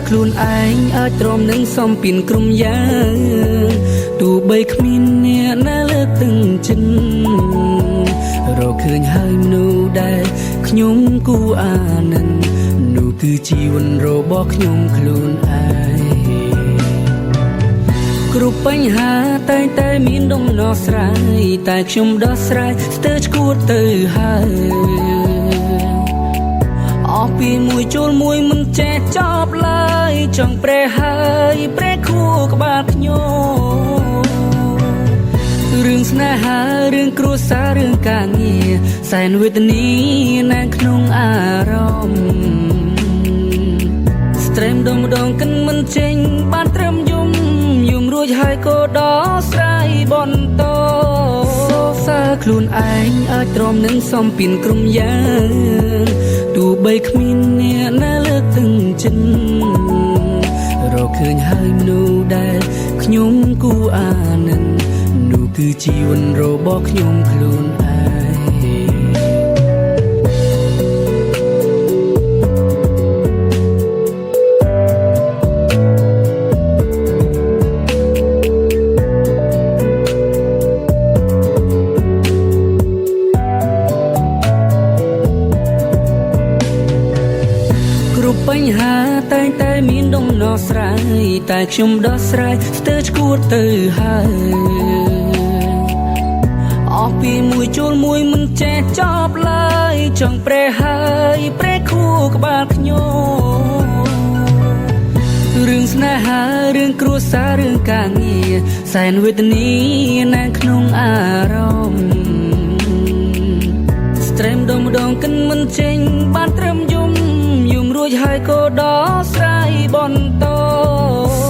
ខ្លួនឯងអាចទ្រាំនឹងសំពីនក្រុមយ៉ាងទោះបីគ្មានអ្នកណាលើកទឹកចិត្តរកឃើញហើយមនុស្សដែលខ្ញុំគួរអាណិននោះគឺជីវិតរបស់ខ្ញុំខ្លួនឯងគ្រប់បញ្ហាតែងតែមានដំណោះស្រាយតែខ្ញុំដោះស្រាយស្ទើរឈួតទៅហើយអស់ពីមួយជួលមួយមិនចេះចប់ឡើយចង់ប្រេះហើយប្រេះខួរក្បាលខ្ញុំរឿងស្នេហារឿងគ្រួសាររឿងការងារសែនវេទនានៅក្នុងអារម្មណ៍ស្ត្រេមដងកិនមិនចេញបានត្រឹមយំរួចហើយក៏ដោះស្រាយបន្តសរសើរខ្លួនឯងអាចទ្រាំនឹងសំពីនក្រុមយ៉ាងទោះបីគ្មានអ្នកណាលើកទឹកចិត្តរកឃើញហើយមនុស្សដែលខ្ញុំគួរអាណិននោះគឺជីវិតរបស់ខ្ញុំខ្លួនឯងបញ្ហាតែងតែមានដំណោះស្រាយតែខ្ញុំដោះស្រាយស្ទើរឈួតទៅហើយអស់ពីមួយជួលមួយមិនចេះចប់ឡើយចង់ប្រេះហើយប្រេះខួរក្បាលខ្ញុំរឿងស្នេហារឿងគ្រួសាររឿងការងារសែនវេទនានៅក្នុងអារម្មណ៍ស្ត្រេមដងកិនមិនចេញបានត្រឹមយំរួចហើយក៏ដោះស្រាយបន្ត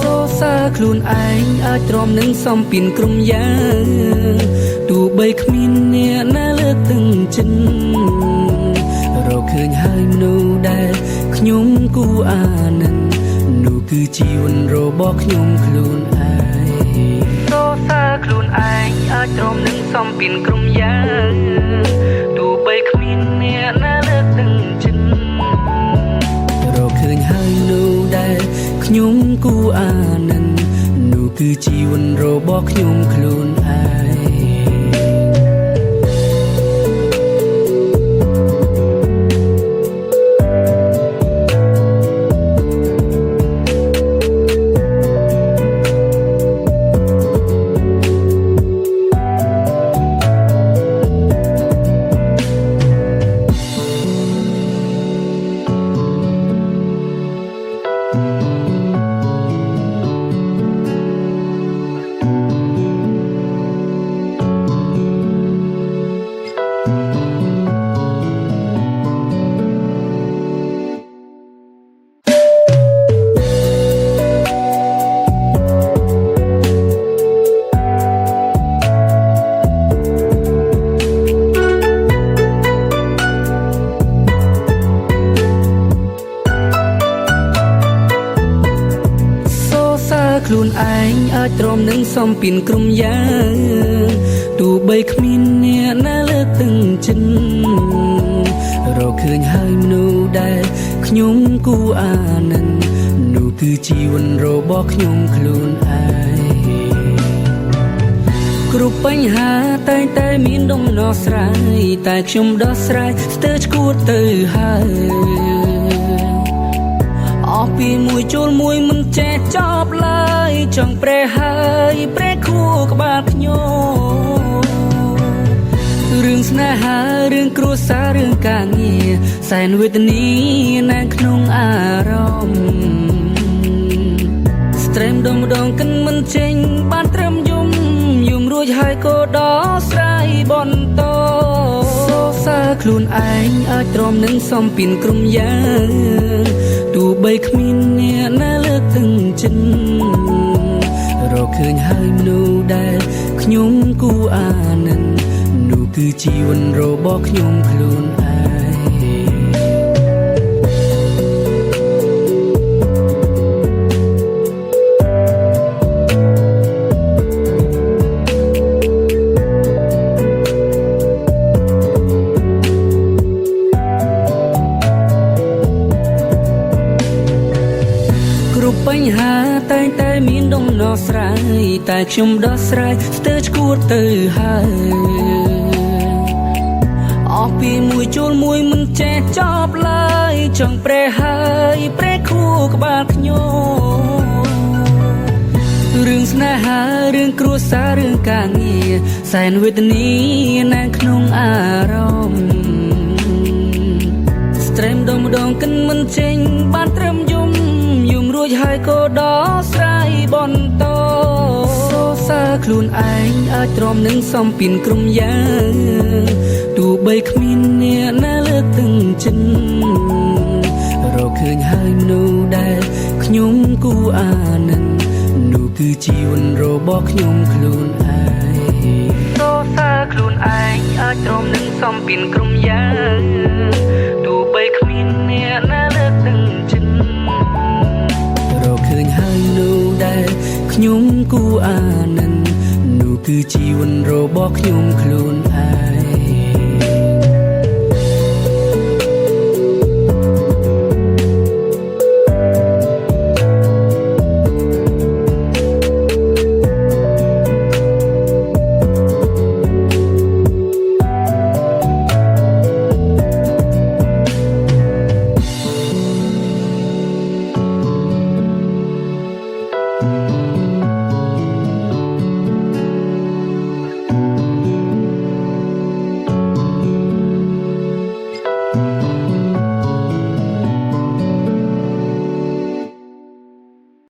សរសើរខ្លួនឯងអាចទ្រាំនឹងសំពីនក្រុមយ៉ាងទោះបីគ្មានអ្នកណាលើកទឹកចិត្តរកឃើញហើយមនុស្សដែលខ្ញុំគួរអាណិននោះគឺជីវិតរបស់ខ្ញុំខ្លួនឯងសរសើរខ្លួនឯងអាចទ្រាំនឹងសំពីនក្រុមយ៉ាងទោះបីគ្មានអ្នកណាលើកទឹកចិត្តឃើញហើយនោះដែលខ្ញុំគួរអាណិននោះគឺជីវិតរបស់ខ្ញុំខ្លួនឯងខ្លួនឯងអាចទ្រាំនឹងសំពីនក្រុមយ៉ាងទោះបីគ្មានអ្នកណាលើកទឹកចិត្តរកឃើញហើយមនុស្សដែលខ្ញុំគួរអាណិននោះគឺជីវិតរបស់ខ្ញុំខ្លួនឯងគ្រប់បញ្ហាតែងតែមានដំណោះស្រាយតែខ្ញុំដោះស្រាយស្ទើរឈួតទៅហើយអស់ពីមួយជួលមួយមិនចេះចប់ឡើយចង់ប្រេះហើយប្រេះខួរក្បាលខ្ញុំរឿងស្នេហារឿងគ្រួសាររឿងការងារសែនវេទនានៅក្នុងអារម្មណ៍ស្ត្រេមដងកិនមិនចេញបានត្រឹមយំរួចហើយក៏ដោះស្រាយបន្តសរសើរខ្លួនឯងអាចទ្រាំនឹងសំពីនក្រុមយ៉ាងទោះបីគ្មានអ្នកណាលើកទឹកចិត្តរកឃើញហើយមនុស្សដែលខ្ញុំគួរអាណិននោះគឺជីវិតរបស់ខ្ញុំខ្លួនឯង គ បញ្ហាតែងតែមានដំណោះស្រាយតែខ្ញុំដោះស្រាយស្ទើរឈួតទៅហើយអស់ពីមួយជួលមួយមិនចេះចប់ឡើយចង់ប្រេះហើយប្រេះខួរក្បាលខ្ញុំរឿងស្នេហារឿងគ្រួសាររឿងការងារសែនវេទនានៅក្នុងអារម្មណ៍ស្ត្រេមដងកិនមិនចេញបានត្រឹមយំរួចហើយក៏ដោះស្រាយបន្តសរសើរខ្លួនឯងអាចទ្រាំនឹងសំពីនក្រុមយ៉ាងទោះបីគ្មានអ្នកណាលើកទឹកចិត្តរកឃើញហើយមនុស្សដែលខ្ញុំគួរអាណិននោះគឺជីវិតរបស់ខ្ញុំខ្លួនឯងសរសើរខ្លួនឯងអាចទ្រាំនឹងសំពីនក្រុមយ៉ាងទោះបីគ្មានអ្នកណាលើកទឹកចិត្តរកឃើញហើយនោះដែលខ្ញុំគួរអាណិននោះគឺជីវិតរបស់ខ្ញុំខ្លួន